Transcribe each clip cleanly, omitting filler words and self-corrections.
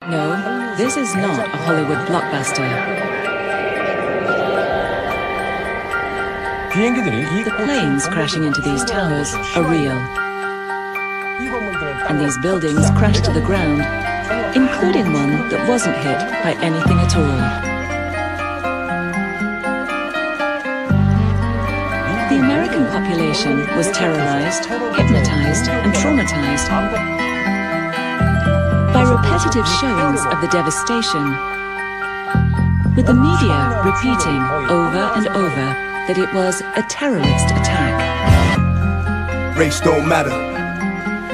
No, this is not a Hollywood blockbuster. The planes crashing into these towers are real. And these buildings crashed to the ground, including one that wasn't hit by anything at all. The American population was terrorized, hypnotized, and traumatized by repetitive showings of the devastation, with the media repeating over and over that it was a terrorist attack. Race don't matter,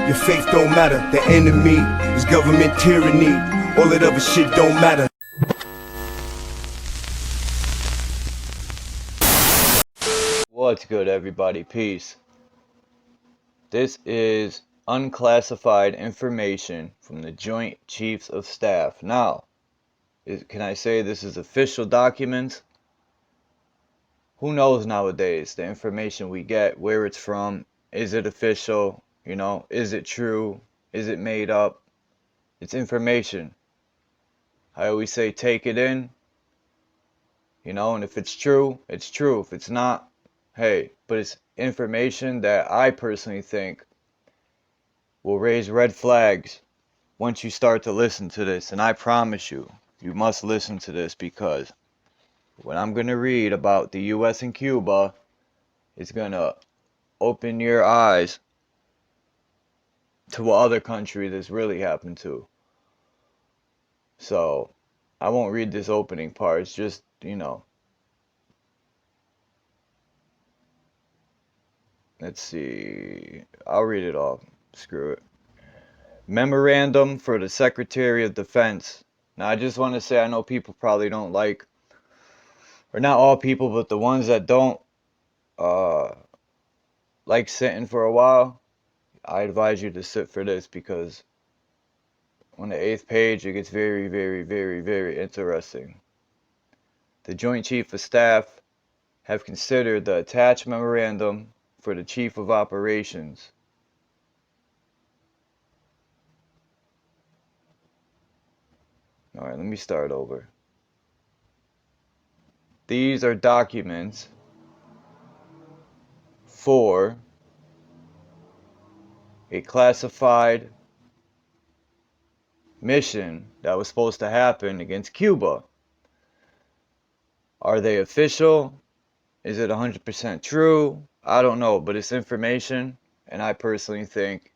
your faith don't matter, the enemy is government tyranny, all that other shit don't matter. What's good, everybody? Peace. This is unclassified information from the Joint Chiefs of Staff. Now, can I say this is official documents? Who knows nowadays the information we get, where it's from, is it official, is it true, is it made up? It's information. I always say take it in, and if it's true, it's true. If it's not, hey, but it's information that I personally think will raise red flags once you start to listen to this. And I promise you, you must listen to this, because what I'm going to read about the U.S. and Cuba is going to open your eyes to what other country this really happened to. So, I won't read this opening part. It's just, let's see. I'll read it all. Screw it. Memorandum for the Secretary of Defense. Now, I just want to say, I know people probably don't like, or not all people, but the ones that don't like sitting for a while, I advise you to sit for this, because on the 8th page, it gets very, very, very, very interesting. The Joint Chief of Staff have considered the attached memorandum for the Chief of Operations. Alright, let me start over. These are documents for a classified mission that was supposed to happen against Cuba. Are they official? Is it 100% true? I don't know, but it's information, and I personally think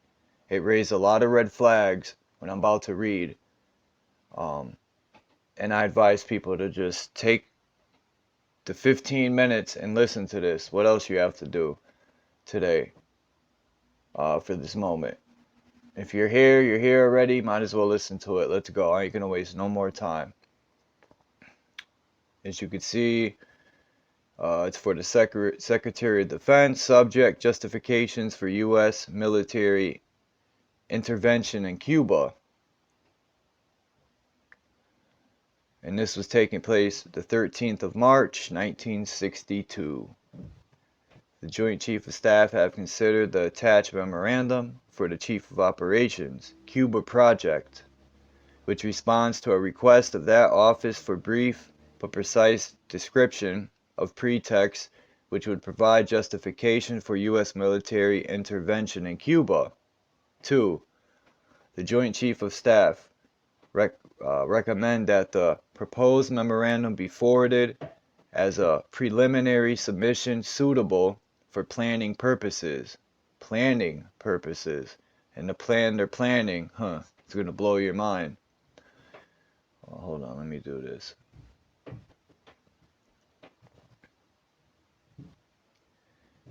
it raised a lot of red flags when I'm about to read. And I advise people to just take the 15 minutes and listen to this. What else you have to do today for this moment? If you're here already, might as well listen to it. Let's go. I ain't gonna waste no more time. As you can see, it's for the Secretary of Defense. Subject: justifications for U.S. military intervention in Cuba. And this was taking place the 13th of March, 1962. The Joint Chief of Staff have considered the attached memorandum for the Chief of Operations, CUBA project, which responds to a request of that office for brief but precise description of pretext which would provide justification for U.S. military intervention in Cuba. 2. The Joint Chief of Staff recommend that the proposed memorandum be forwarded as a preliminary submission suitable for planning purposes. And the plan they're planning, it's going to blow your mind. Oh, hold on, let me do this.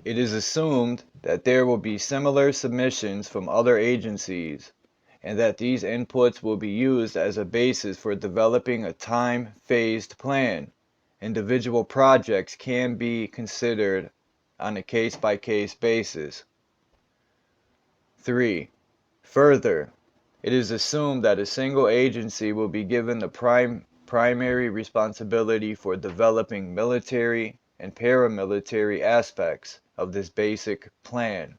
It is assumed that there will be similar submissions from other agencies, and that these inputs will be used as a basis for developing a time-phased plan. Individual projects can be considered on a case-by-case basis. 3. Further, it is assumed that a single agency will be given the primary responsibility for developing military and paramilitary aspects of this basic plan.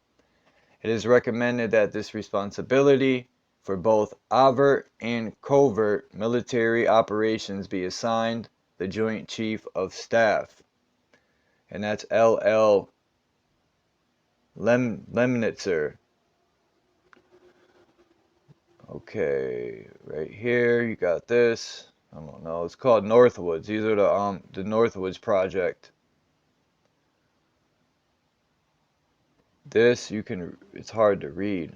It is recommended that this responsibility for both overt and covert military operations be assigned the Joint Chief of Staff. And that's L.L. Lemnitzer. Okay, right here you got this. I don't know. It's called Northwoods. These are the Northwoods project. This it's hard to read,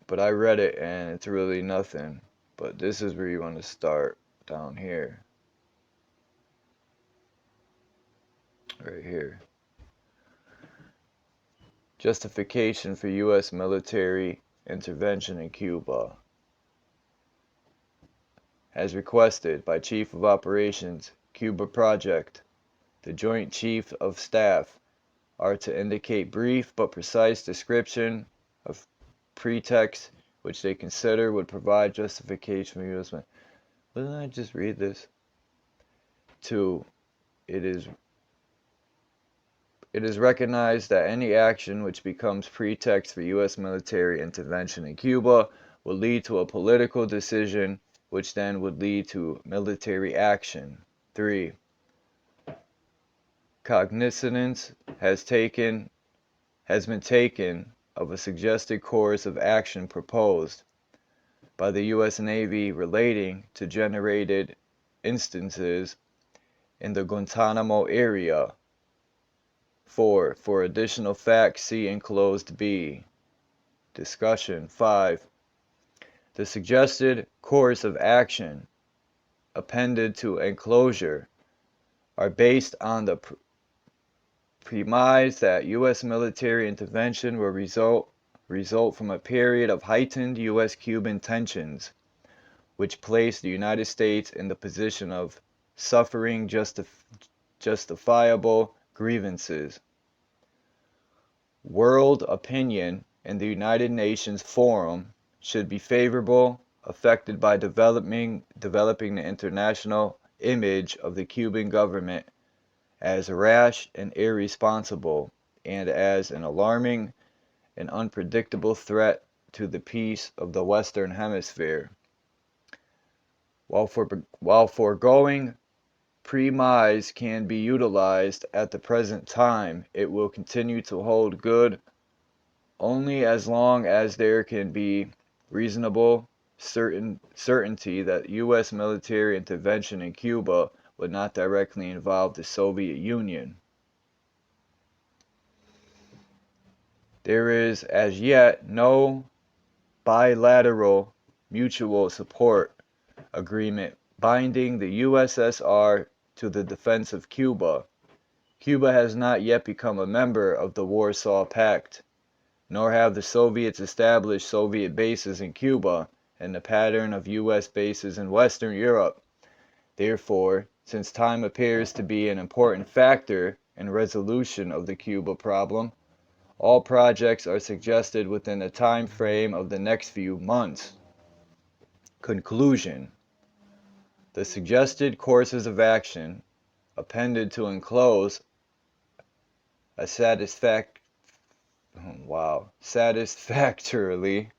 but I read it and it's really nothing. But this is where you want to start, down here. Right here. Justification for U.S. military intervention in Cuba. As requested by Chief of Operations, Cuba Project, the Joint Chief of Staff are to indicate brief but precise description of pretext which they consider would provide justification for U.S. Didn't I just read this? 2. It is recognized that any action which becomes pretext for U.S. military intervention in Cuba will lead to a political decision which then would lead to military action. 3. Cognizance has been taken of a suggested course of action proposed by the U.S. Navy relating to generated instances in the Guantanamo area. 4. For additional facts, see enclosed B. Discussion. 5. The suggested course of action appended to enclosure are based on the premise that U.S. military intervention will result from a period of heightened U.S.-Cuban tensions, which place the United States in the position of suffering justifiable grievances. World opinion in the United Nations Forum should be favorable, affected by developing the international image of the Cuban government as rash and irresponsible, and as an alarming and unpredictable threat to the peace of the Western Hemisphere. While foregoing premise can be utilized at the present time, it will continue to hold good only as long as there can be reasonable certainty that U.S. military intervention in Cuba would not directly involve the Soviet Union. There is as yet no bilateral mutual support agreement binding the USSR to the defense of Cuba. Cuba has not yet become a member of the Warsaw Pact, nor have the Soviets established Soviet bases in Cuba in the pattern of U.S. bases in Western Europe. Therefore, since time appears to be an important factor in resolution of the Cuba problem, all projects are suggested within the time frame of the next few months. Conclusion. The suggested courses of action appended to enclose a satisfactorily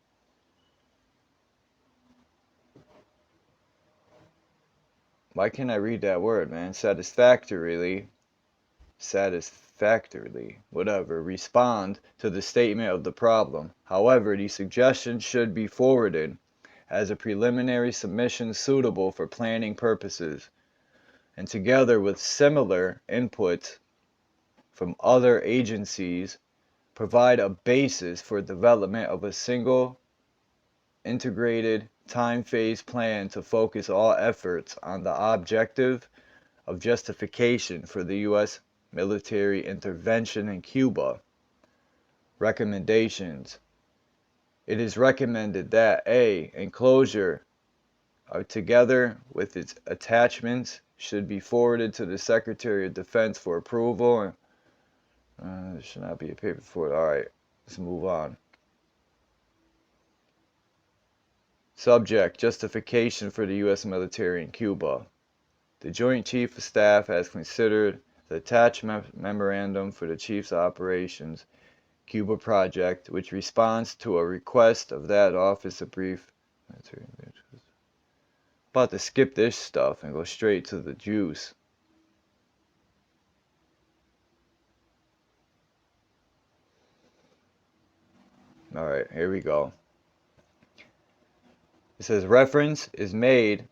why can't I read that word, man? Satisfactorily, whatever, respond to the statement of the problem. However, the suggestion should be forwarded as a preliminary submission suitable for planning purposes, and together with similar input from other agencies, provide a basis for development of a single integrated time-phase plan to focus all efforts on the objective of justification for the U.S. military intervention in Cuba. Recommendations. It is recommended that A. Enclosure, together with its attachments, should be forwarded to the Secretary of Defense for approval. There should not be a paper for it. Alright, let's move on. Subject, justification for the U.S. military in Cuba. The Joint Chief of Staff has considered the attached memorandum for the Chiefs of Operations CUBA project, which responds to a request of that office. A brief. About to skip this stuff and go straight to the juice. Alright, here we go. It says reference is made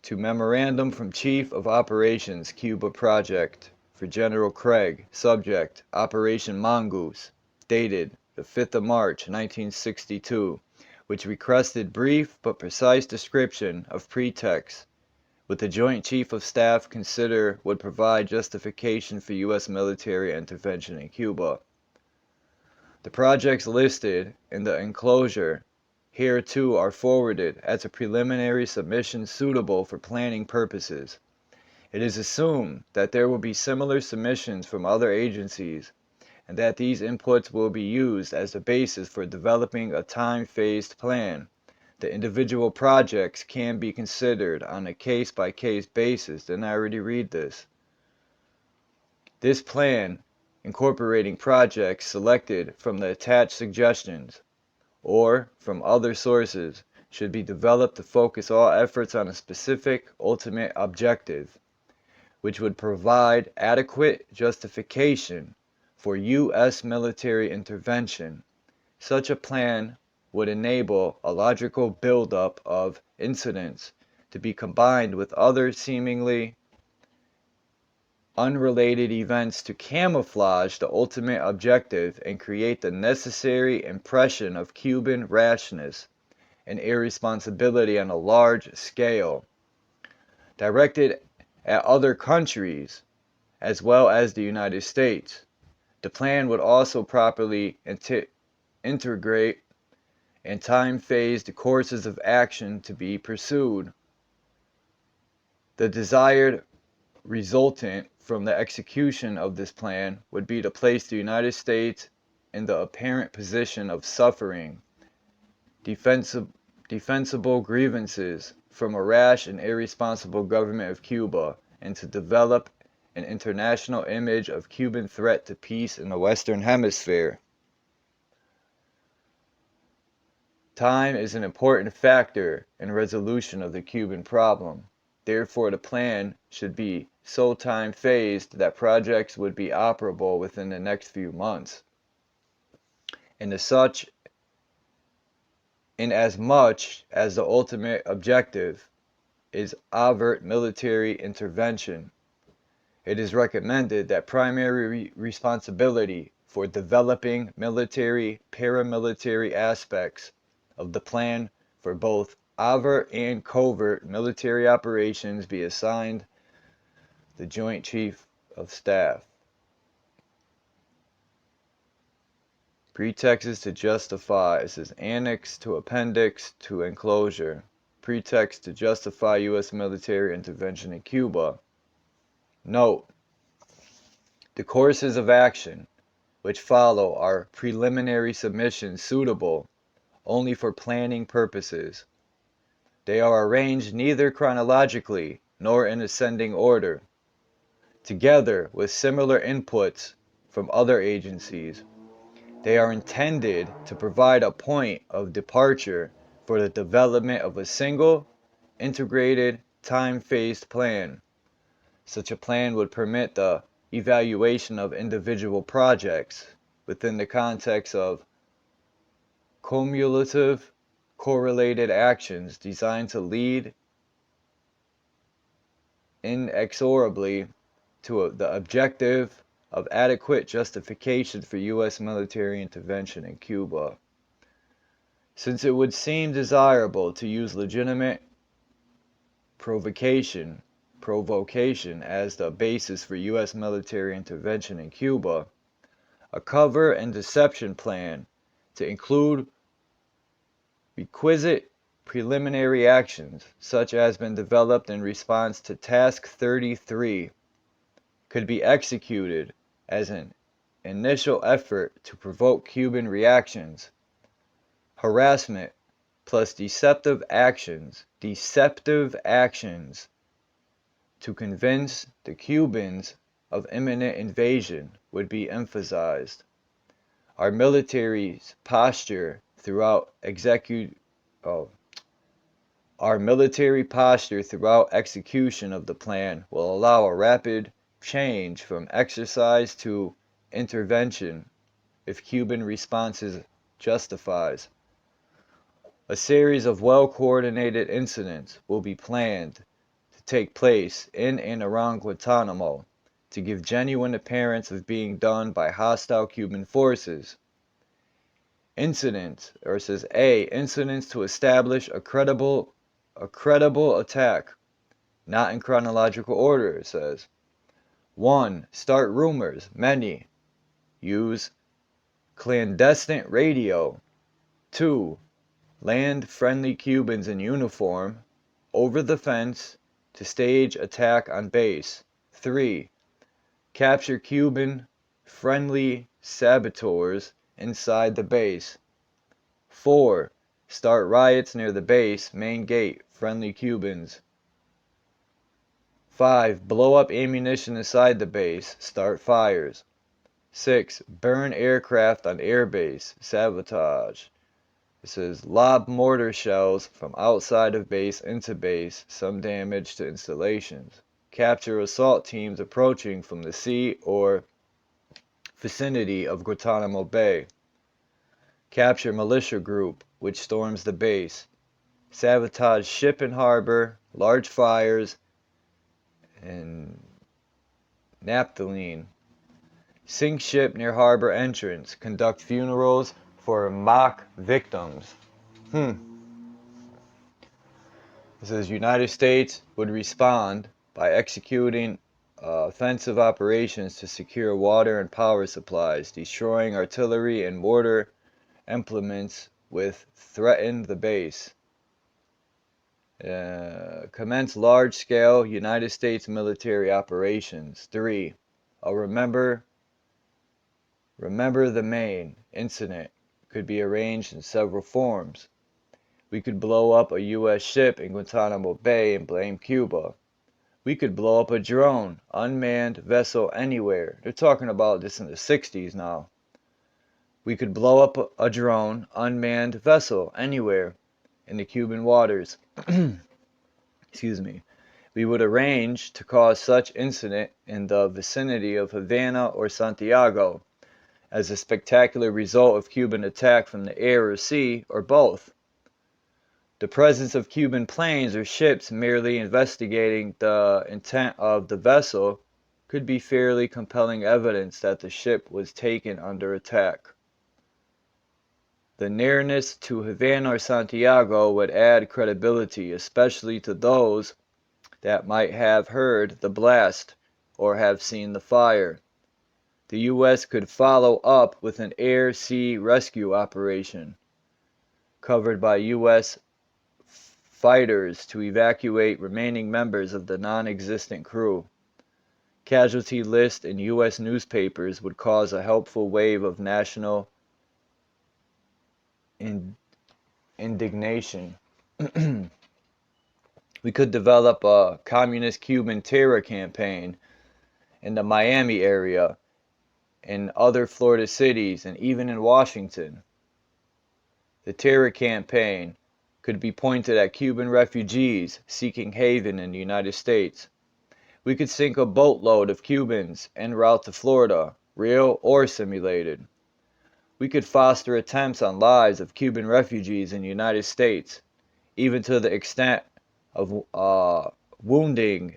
to Memorandum from Chief of Operations CUBA Project for General Craig, subject Operation Mongoose, dated the 5th of March 1962, which requested brief but precise description of pretext with the Joint Chief of Staff consider would provide justification for U.S. military intervention in Cuba. The projects listed in the enclosure hereto are forwarded as a preliminary submission suitable for planning purposes. It is assumed that there will be similar submissions from other agencies and that these inputs will be used as the basis for developing a time-phased plan. The individual projects can be considered on a case-by-case basis. Didn't I already read this? This plan, incorporating projects selected from the attached suggestions or from other sources, should be developed to focus all efforts on a specific ultimate objective, which would provide adequate justification for U.S. military intervention. Such a plan would enable a logical buildup of incidents to be combined with other seemingly unrelated events to camouflage the ultimate objective and create the necessary impression of Cuban rashness and irresponsibility on a large scale, directed at other countries as well as the United States. The plan would also properly integrate and time-phased courses of action to be pursued. The desired resultant from the execution of this plan would be to place the United States in the apparent position of suffering defensible grievances from a rash and irresponsible government of Cuba, and to develop an international image of Cuban threat to peace in the Western Hemisphere. Time is an important factor in resolution of the Cuban problem. Therefore, the plan should be so time-phased that projects would be operable within the next few months. Inasmuch as the ultimate objective is overt military intervention, it is recommended that primary responsibility for developing military, paramilitary aspects of the plan for both overt and covert military operations be assigned the Joint Chief of Staff. Pretext to justify. It says annex to appendix to enclosure. Pretext to justify U.S. military intervention in Cuba. Note: the courses of action which follow are preliminary submissions suitable only for planning purposes. They are arranged neither chronologically nor in ascending order, together with similar inputs from other agencies. They are intended to provide a point of departure for the development of a single, integrated, time-phased plan. Such a plan would permit the evaluation of individual projects within the context of cumulative, correlated actions designed to lead inexorably to the objective of adequate justification for U.S. military intervention in Cuba. Since it would seem desirable to use legitimate provocation as the basis for U.S. military intervention in Cuba, a cover and deception plan to include requisite preliminary actions, such as been developed in response to Task 33, could be executed as an initial effort to provoke Cuban reactions. Harassment plus deceptive actions to convince the Cubans of imminent invasion would be emphasized. Our military's posture throughout execution of the plan will allow a rapid change from exercise to intervention if Cuban responses justifies. A series of well-coordinated incidents will be planned to take place in and around Guantanamo to give genuine appearance of being done by hostile Cuban forces. Incidents to establish a credible attack, not in chronological order, it says. 1. Start rumors, many. Use clandestine radio. 2. Land friendly Cubans in uniform over the fence to stage attack on base. 3. Capture Cuban friendly saboteurs inside the base. 4. Start riots near the base, main gate, friendly Cubans. 5. Blow up ammunition inside the base, start fires. 6. Burn aircraft on airbase, sabotage. It says lob mortar shells from outside of base into base, some damage to installations. Capture assault teams approaching from the sea or vicinity of Guantanamo Bay. Capture militia group which storms the base. Sabotage ship and harbor, large fires, and naphthalene. Sink ship near harbor entrance. Conduct funerals for mock victims. It says United States would respond by executing offensive operations to secure water and power supplies, destroying artillery and mortar implements with threaten the base. Commence large-scale United States military operations. 3. Remember the Maine incident could be arranged in several forms. We could blow up a U.S. ship in Guantanamo Bay and blame Cuba. We could blow up a drone, unmanned vessel anywhere. They're talking about this in the 60s now. We could blow up a drone, unmanned vessel anywhere in the Cuban waters. Excuse me. We would arrange to cause such incident in the vicinity of Havana or Santiago as a spectacular result of Cuban attack from the air or sea, or both. The presence of Cuban planes or ships merely investigating the intent of the vessel could be fairly compelling evidence that the ship was taken under attack. The nearness to Havana or Santiago would add credibility, especially to those that might have heard the blast or have seen the fire. The U.S. could follow up with an air-sea rescue operation covered by U.S. fighters to evacuate remaining members of the non-existent crew. Casualty lists in U.S. newspapers would cause a helpful wave of national indignation. We could develop a communist Cuban terror campaign in the Miami area, in other Florida cities, and even in Washington. The terror campaign could be pointed at Cuban refugees seeking haven in the United States. We could sink a boatload of Cubans en route to Florida, real or simulated. We could foster attempts on lives of Cuban refugees in the United States, even to the extent of wounding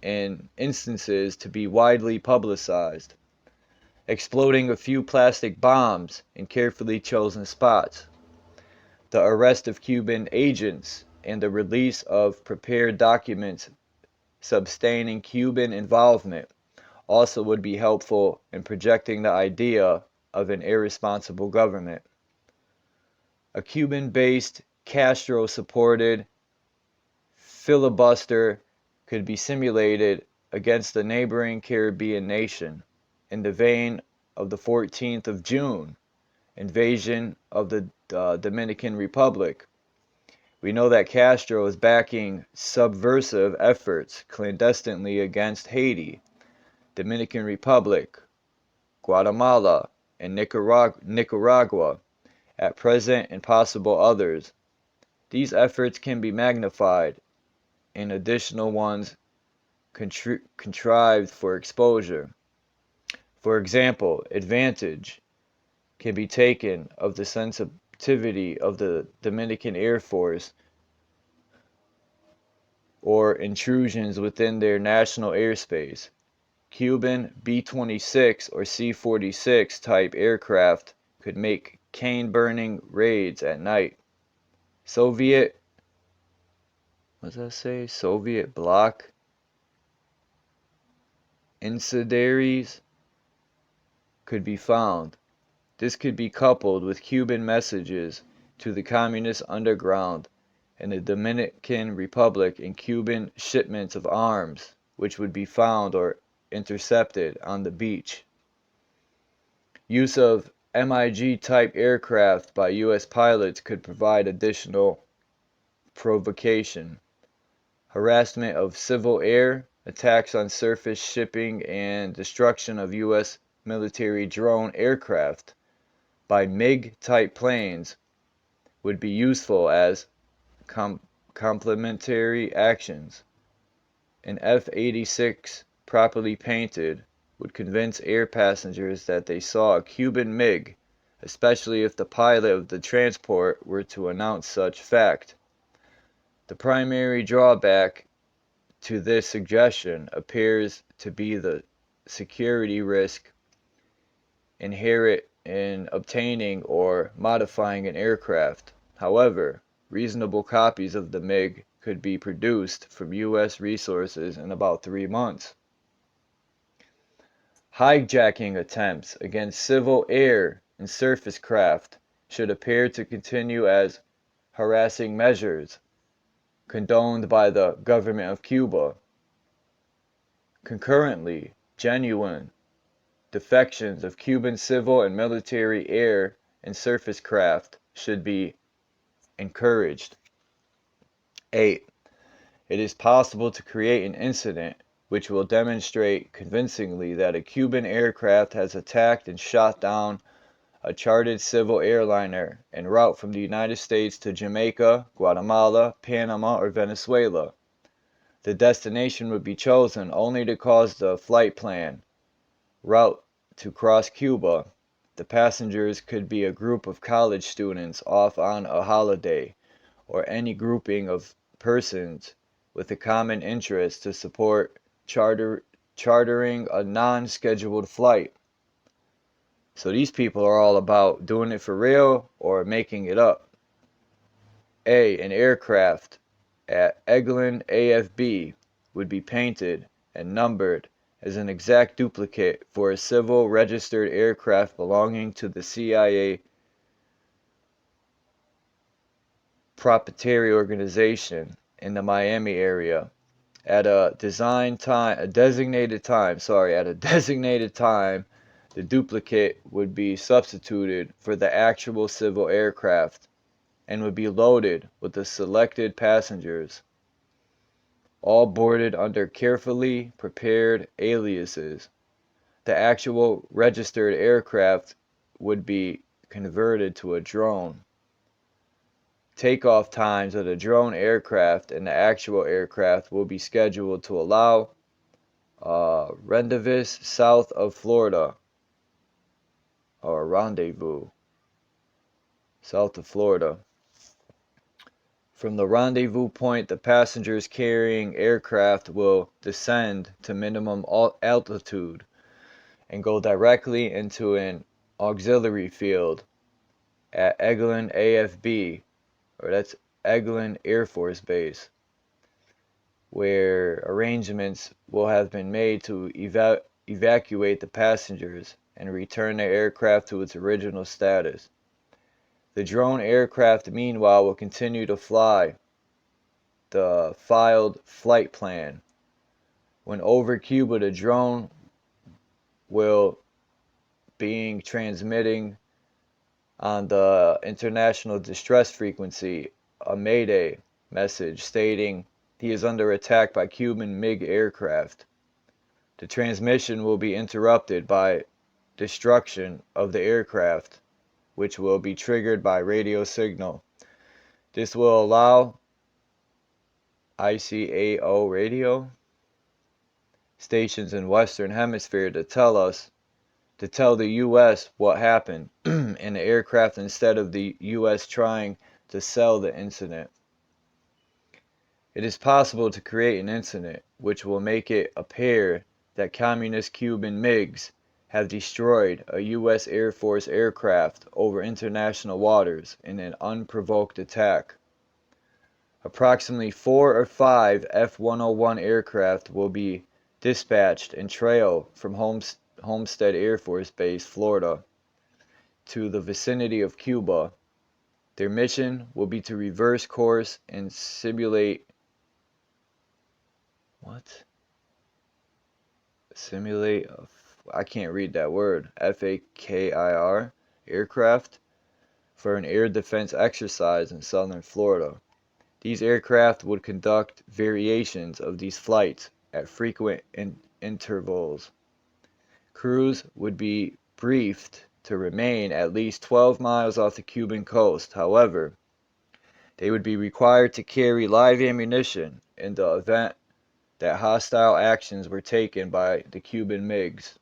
in instances to be widely publicized. Exploding a few plastic bombs in carefully chosen spots. The arrest of Cuban agents and the release of prepared documents substaining Cuban involvement also would be helpful in projecting the idea of an irresponsible government. A Cuban-based, Castro-supported filibuster could be simulated against a neighboring Caribbean nation, in the vein of the 14th of June invasion of the Dominican Republic. We know that Castro is backing subversive efforts clandestinely against Haiti, Dominican Republic, Guatemala, and Nicaragua at present and possible others. These efforts can be magnified and additional ones contrived for exposure. For example, advantage can be taken of the sensitivity of the Dominican Air Force or intrusions within their national airspace. Cuban B-26 or C-46 type aircraft could make cane-burning raids at night. Soviet bloc incendiaries could be found. This could be coupled with Cuban messages to the communist underground in the Dominican Republic and Cuban shipments of arms, which would be found or intercepted on the beach. Use of MiG-type aircraft by U.S. pilots could provide additional provocation. Harassment of civil air, attacks on surface shipping, and destruction of U.S. military drone aircraft by MiG-type planes would be useful as complementary actions. An F-86 properly painted would convince air passengers that they saw a Cuban MiG, especially if the pilot of the transport were to announce such fact. The primary drawback to this suggestion appears to be the security risk inherent in obtaining or modifying an aircraft. However, reasonable copies of the MiG could be produced from U.S. resources in about 3 months. Hijacking attempts against civil air and surface craft should appear to continue as harassing measures condoned by the government of Cuba. Concurrently, genuine defections of Cuban civil and military air and surface craft should be encouraged. 8. It is possible to create an incident which will demonstrate convincingly that a Cuban aircraft has attacked and shot down a chartered civil airliner en route from the United States to Jamaica, Guatemala, Panama, or Venezuela. The destination would be chosen only to cause the flight plan route to cross Cuba. The passengers could be a group of college students off on a holiday, or any grouping of persons with a common interest to support chartering a non-scheduled flight. So these people are all about doing it for real or making it up. An aircraft at Eglin AFB would be painted and numbered as an exact duplicate for a civil registered aircraft belonging to the C.I.A. proprietary organization in the Miami area. At a designated time, the duplicate would be substituted for the actual civil aircraft and would be loaded with the selected passengers, all boarded under carefully prepared aliases. The actual registered aircraft would be converted to a drone. Takeoff times of the drone aircraft and the actual aircraft will be scheduled to allow rendezvous south of Florida, or rendezvous south of Florida. From the rendezvous point, the passengers carrying aircraft will descend to minimum altitude and go directly into an auxiliary field at Eglin AFB, or that's Eglin Air Force Base, where arrangements will have been made to evacuate the passengers and return the aircraft to its original status. The drone aircraft, meanwhile, will continue to fly the filed flight plan. When over Cuba, the drone will be transmitting on the international distress frequency a Mayday message stating he is under attack by Cuban MiG aircraft. The transmission will be interrupted by destruction of the aircraft, which will be triggered by radio signal. This will allow C.I.A. radio stations in Western Hemisphere to tell the U.S. what happened in the aircraft instead of the U.S. trying to sell the incident. It is possible to create an incident which will make it appear that communist Cuban MiGs have destroyed a U.S. Air Force aircraft over international waters in an unprovoked attack. Approximately 4 or 5 F-101 aircraft will be dispatched and trail from Homestead Air Force Base, Florida, to the vicinity of Cuba. Their mission will be to reverse course and simulate I can't read that word, FACTUAL aircraft for an air defense exercise in southern Florida. These aircraft would conduct variations of these flights at frequent intervals. Crews would be briefed to remain at least 12 miles off the Cuban coast. However, they would be required to carry live ammunition in the event that hostile actions were taken by the Cuban MiGs.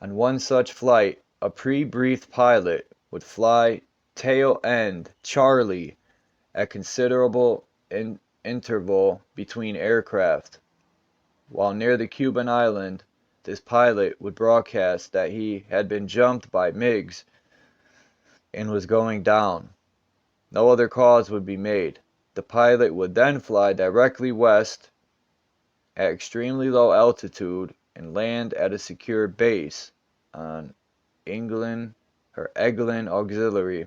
On one such flight, a pre-briefed pilot would fly tail end Charlie at considerable interval between aircraft. While near the Cuban island, this pilot would broadcast that he had been jumped by MiGs and was going down. No other calls would be made. The pilot would then fly directly west at extremely low altitude and land at a secure base on Eglin Auxiliary.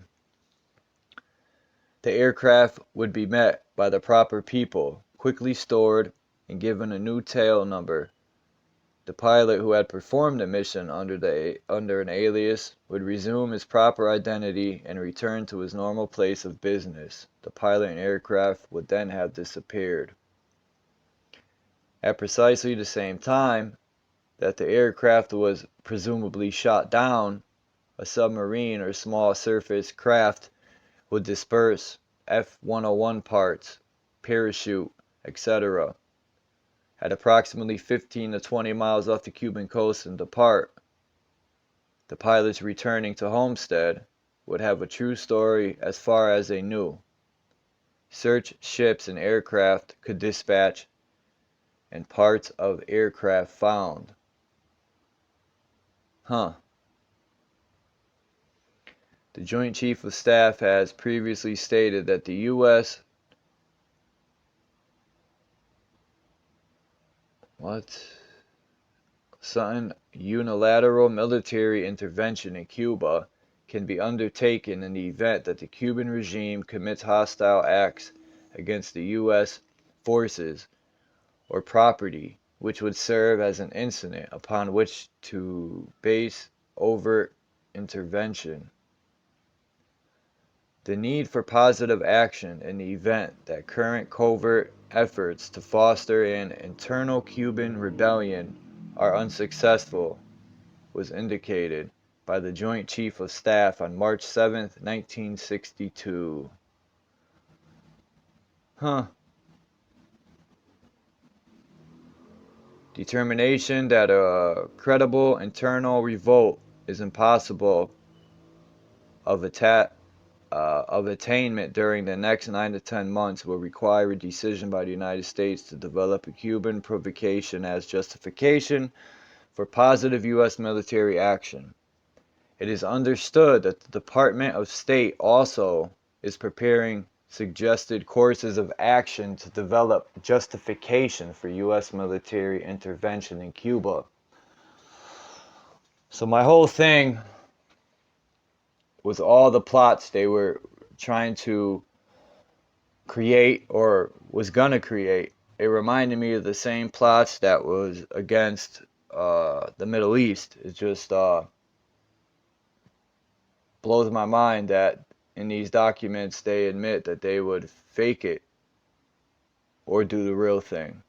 The aircraft would be met by the proper people, quickly stored, and given a new tail number. The pilot who had performed the mission under an alias would resume his proper identity and return to his normal place of business. The pilot and aircraft would then have disappeared. At precisely the same time that the aircraft was presumably shot down, a submarine or small surface craft would disperse F-101 parts, parachute, etc. at approximately 15 to 20 miles off the Cuban coast and depart. The pilots returning to Homestead would have a true story as far as they knew. Search ships and aircraft could dispatch and parts of aircraft found. The Joint Chief of Staff has previously stated that the U.S. unilateral military intervention in Cuba can be undertaken in the event that the Cuban regime commits hostile acts against the U.S. forces or property, which would serve as an incident upon which to base overt intervention. The need for positive action in the event that current covert efforts to foster an internal Cuban rebellion are unsuccessful was indicated by the Joint Chief of Staff on March 7, 1962. Determination that a credible internal revolt is impossible of attainment during the next 9 to 10 months will require a decision by the United States to develop a Cuban provocation as justification for positive U.S. military action. It is understood that the Department of State also is preparing suggested courses of action to develop justification for U.S. military intervention in Cuba. So my whole thing was all the plots they were trying to create or was gonna create. It reminded me of the same plots that was against the Middle East. It just blows my mind that in these documents they admit that they would fake it or do the real thing.